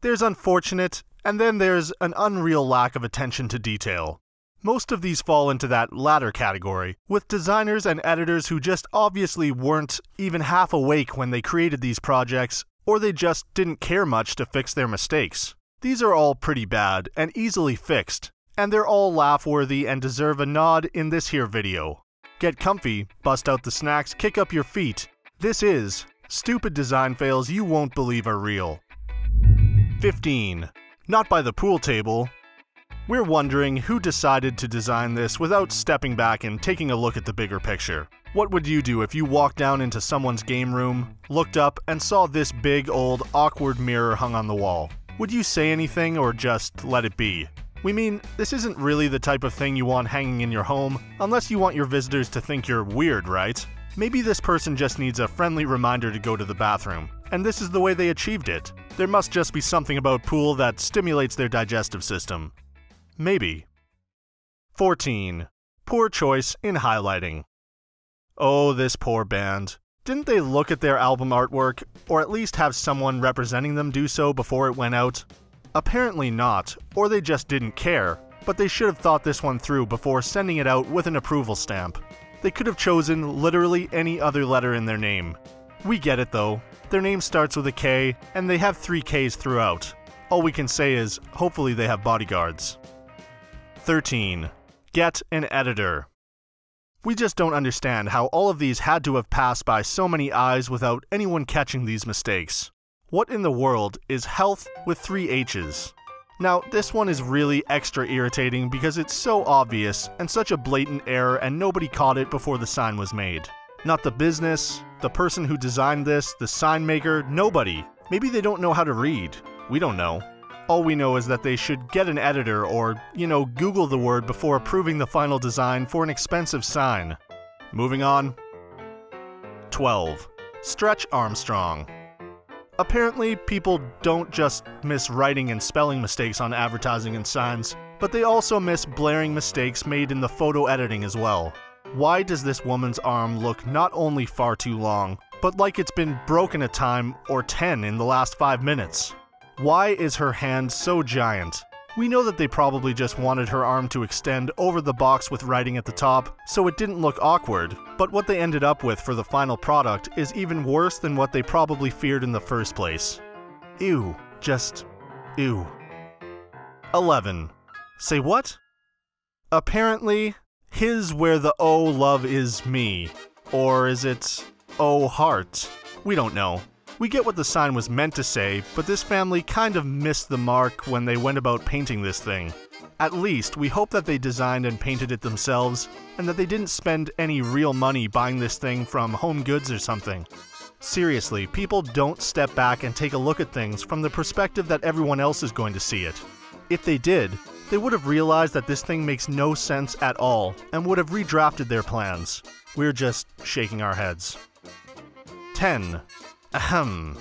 There's unfortunate, and then there's an unreal lack of attention to detail. Most of these fall into that latter category, with designers and editors who just obviously weren't even half awake when they created these projects, or they just didn't care much to fix their mistakes. These are all pretty bad and easily fixed, and they're all laugh-worthy and deserve a nod in this here video. Get comfy, bust out the snacks, kick up your feet. This is Stupid Design Fails You Won't Believe Are Real. 15. Not by the pool table. We're wondering who decided to design this without stepping back and taking a look at the bigger picture. What would you do if you walked down into someone's game room, looked up, and saw this big, old, awkward mirror hung on the wall? Would you say anything or just let it be? We mean, this isn't really the type of thing you want hanging in your home, unless you want your visitors to think you're weird, right? Maybe this person just needs a friendly reminder to go to the bathroom, and this is the way they achieved it. There must just be something about pool that stimulates their digestive system. Maybe. 14. Poor choice in highlighting. Oh, this poor band. Didn't they look at their album artwork, or at least have someone representing them do so before it went out? Apparently not, or they just didn't care, but they should have thought this one through before sending it out with an approval stamp. They could have chosen literally any other letter in their name. We get it though. Their name starts with a K, and they have 3 Ks throughout. All we can say is, hopefully they have bodyguards. 13. Get an editor. We just don't understand how all of these had to have passed by so many eyes without anyone catching these mistakes. What in the world is health with 3 H's? Now, this one is really extra irritating because it's so obvious and such a blatant error and nobody caught it before the sign was made. Not the business, the person who designed this, the sign maker, nobody. Maybe they don't know how to read. We don't know. All we know is that they should get an editor or, Google the word before approving the final design for an expensive sign. Moving on. 12. Stretch Armstrong. Apparently, people don't just miss writing and spelling mistakes on advertising and signs, but they also miss blaring mistakes made in the photo editing as well. Why does this woman's arm look not only far too long, but like it's been broken a time or 10 in the last 5 minutes? Why is her hand so giant? We know that they probably just wanted her arm to extend over the box with writing at the top, so it didn't look awkward, but what they ended up with for the final product is even worse than what they probably feared in the first place. Ew. Just ew. 11. Say what? Apparently, his where the oh love is me. Or is it oh heart? We don't know. We get what the sign was meant to say, but this family kind of missed the mark when they went about painting this thing. At least, we hope that they designed and painted it themselves, and that they didn't spend any real money buying this thing from Home Goods or something. Seriously, people don't step back and take a look at things from the perspective that everyone else is going to see it. If they did, they would have realized that this thing makes no sense at all, and would have redrafted their plans. We're just shaking our heads. 10. Ahem.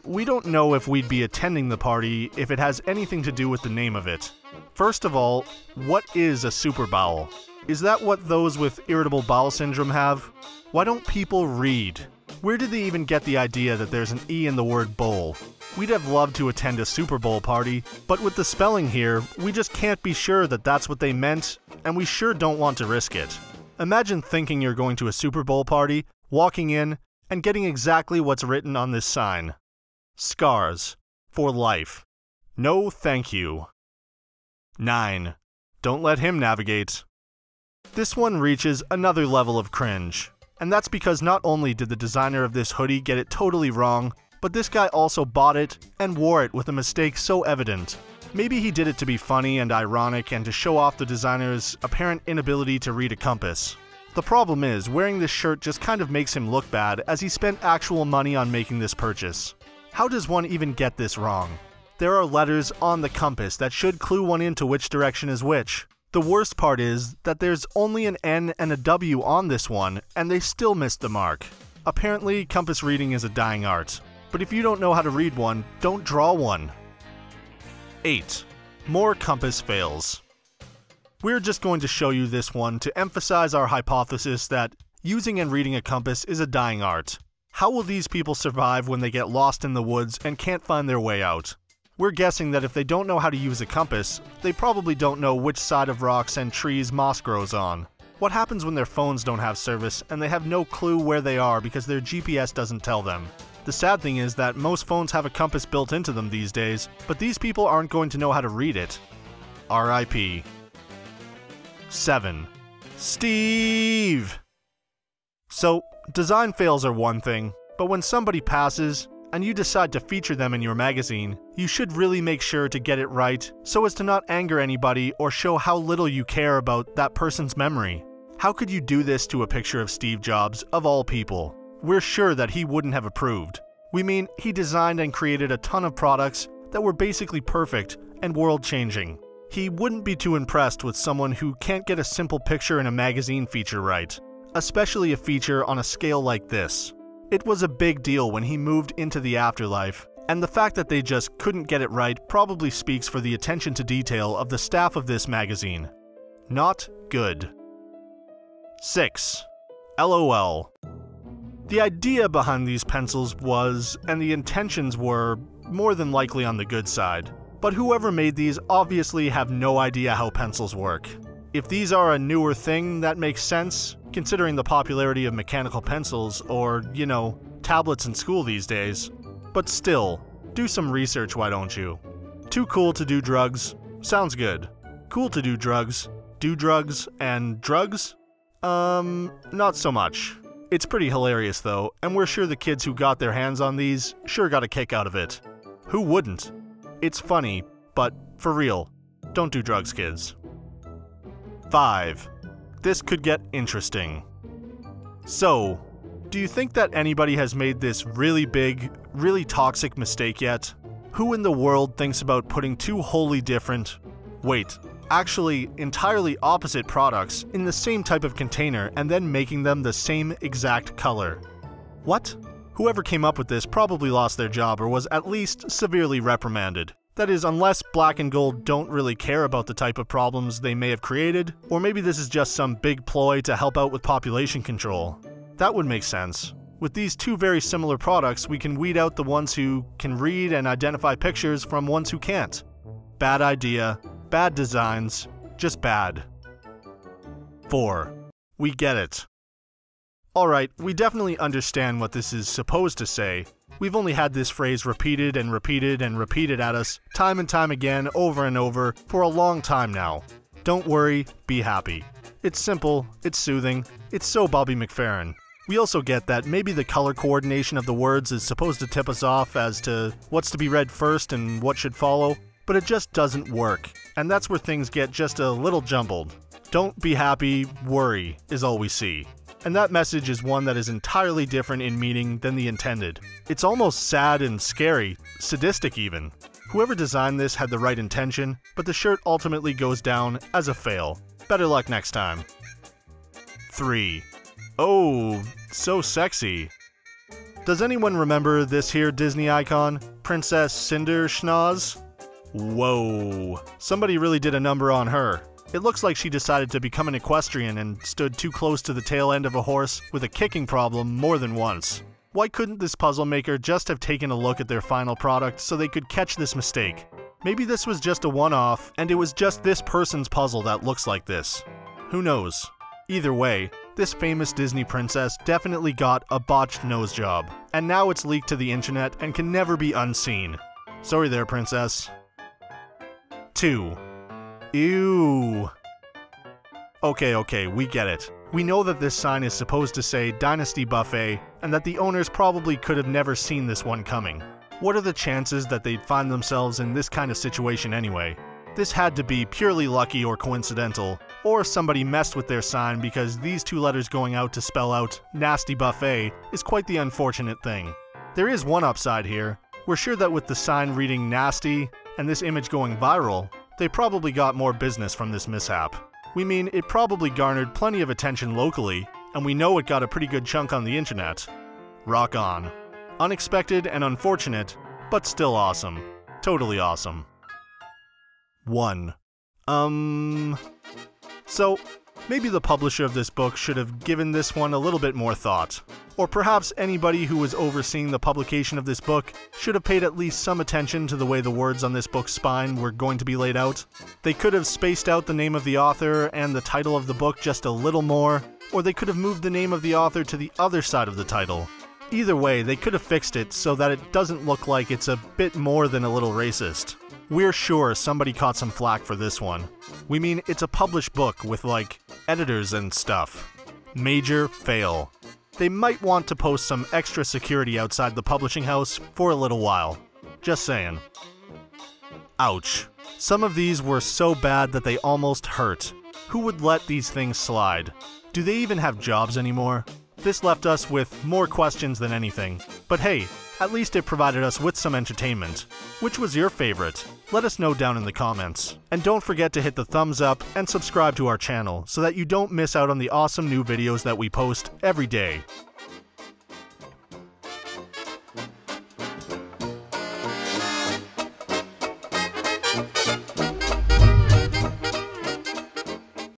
We don't know if we'd be attending the party if it has anything to do with the name of it. First of all, what is a super bowel? Is that what those with irritable bowel syndrome have? Why don't people read? Where did they even get the idea that there's an E in the word bowl? We'd have loved to attend a Super Bowl party, but with the spelling here, we just can't be sure that that's what they meant, and we sure don't want to risk it. Imagine thinking you're going to a Super Bowl party, walking in, and getting exactly what's written on this sign. Scars. For life. No thank you. 9. Don't let him navigate. This one reaches another level of cringe. And that's because not only did the designer of this hoodie get it totally wrong, but this guy also bought it and wore it with a mistake so evident. Maybe he did it to be funny and ironic and to show off the designer's apparent inability to read a compass. The problem is, wearing this shirt just kind of makes him look bad as he spent actual money on making this purchase. How does one even get this wrong? There are letters on the compass that should clue one into which direction is which. The worst part is that there's only an N and a W on this one, and they still missed the mark. Apparently, compass reading is a dying art. But if you don't know how to read one, don't draw one. 8. More compass fails. We're just going to show you this one to emphasize our hypothesis that using and reading a compass is a dying art. How will these people survive when they get lost in the woods and can't find their way out? We're guessing that if they don't know how to use a compass, they probably don't know which side of rocks and trees moss grows on. What happens when their phones don't have service and they have no clue where they are because their GPS doesn't tell them? The sad thing is that most phones have a compass built into them these days, but these people aren't going to know how to read it. R.I.P. 7. Steeeeeeve! So, design fails are one thing, but when somebody passes, and you decide to feature them in your magazine, you should really make sure to get it right so as to not anger anybody or show how little you care about that person's memory. How could you do this to a picture of Steve Jobs, of all people? We're sure that he wouldn't have approved. We mean, he designed and created a ton of products that were basically perfect and world-changing. He wouldn't be too impressed with someone who can't get a simple picture in a magazine feature right, especially a feature on a scale like this. It was a big deal when he moved into the afterlife, and the fact that they just couldn't get it right probably speaks for the attention to detail of the staff of this magazine. Not good. 6. LOL. The idea behind these pencils was, and the intentions were, more than likely on the good side. But whoever made these obviously have no idea how pencils work. If these are a newer thing, that makes sense, considering the popularity of mechanical pencils or, you know, tablets in school these days. But still, do some research, why don't you? Too cool to do drugs? Sounds good. Cool to do drugs? Do drugs and drugs? Not so much. It's pretty hilarious though, and we're sure the kids who got their hands on these sure got a kick out of it. Who wouldn't? It's funny, but for real, don't do drugs, kids. 5. This could get interesting. So, do you think that anybody has made this really big, really toxic mistake yet? Who in the world thinks about putting two wholly different, actually entirely opposite products in the same type of container and then making them the same exact color? What? Whoever came up with this probably lost their job or was at least severely reprimanded. That is, unless Black and Gold don't really care about the type of problems they may have created, or maybe this is just some big ploy to help out with population control. That would make sense. With these two very similar products, we can weed out the ones who can read and identify pictures from ones who can't. Bad idea, bad designs, just bad. 4. We get it. Alright, we definitely understand what this is supposed to say. We've only had this phrase repeated and repeated and repeated at us time and time again, over and over, for a long time now. Don't worry, be happy. It's simple, it's soothing, it's so Bobby McFerrin. We also get that maybe the color coordination of the words is supposed to tip us off as to what's to be read first and what should follow, but it just doesn't work, and that's where things get just a little jumbled. Don't be happy, worry is all we see. And that message is one that is entirely different in meaning than the intended. It's almost sad and scary, sadistic even. Whoever designed this had the right intention, but the shirt ultimately goes down as a fail. Better luck next time. 3. Oh, so sexy. Does anyone remember this here Disney icon, Princess Cinder Schnoz? Whoa, somebody really did a number on her. It looks like she decided to become an equestrian and stood too close to the tail end of a horse with a kicking problem more than once. Why couldn't this puzzle maker just have taken a look at their final product so they could catch this mistake? Maybe this was just a one-off, and it was just this person's puzzle that looks like this. Who knows? Either way, this famous Disney princess definitely got a botched nose job, and now it's leaked to the internet and can never be unseen. Sorry there, princess. 2. Ew. Okay, we get it. We know that this sign is supposed to say Dynasty Buffet, and that the owners probably could have never seen this one coming. What are the chances that they'd find themselves in this kind of situation anyway? This had to be purely lucky or coincidental, or somebody messed with their sign because these two letters going out to spell out Nasty Buffet is quite the unfortunate thing. There is one upside here. We're sure that with the sign reading nasty and this image going viral, they probably got more business from this mishap. We mean, it probably garnered plenty of attention locally, and we know it got a pretty good chunk on the internet. Rock on. Unexpected and unfortunate, but still awesome. Totally awesome. 1. So, Maybe the publisher of this book should have given this one a little bit more thought. Or perhaps anybody who was overseeing the publication of this book should have paid at least some attention to the way the words on this book's spine were going to be laid out. They could have spaced out the name of the author and the title of the book just a little more, or they could have moved the name of the author to the other side of the title. Either way, they could have fixed it so that it doesn't look like it's a bit more than a little racist. We're sure somebody caught some flack for this one. We mean, it's a published book with, like, editors and stuff. Major fail. They might want to post some extra security outside the publishing house for a little while. Just saying. Ouch. Some of these were so bad that they almost hurt. Who would let these things slide? Do they even have jobs anymore? This left us with more questions than anything. But hey, at least it provided us with some entertainment. Which was your favorite? Let us know down in the comments. And don't forget to hit the thumbs up and subscribe to our channel so that you don't miss out on the awesome new videos that we post every day.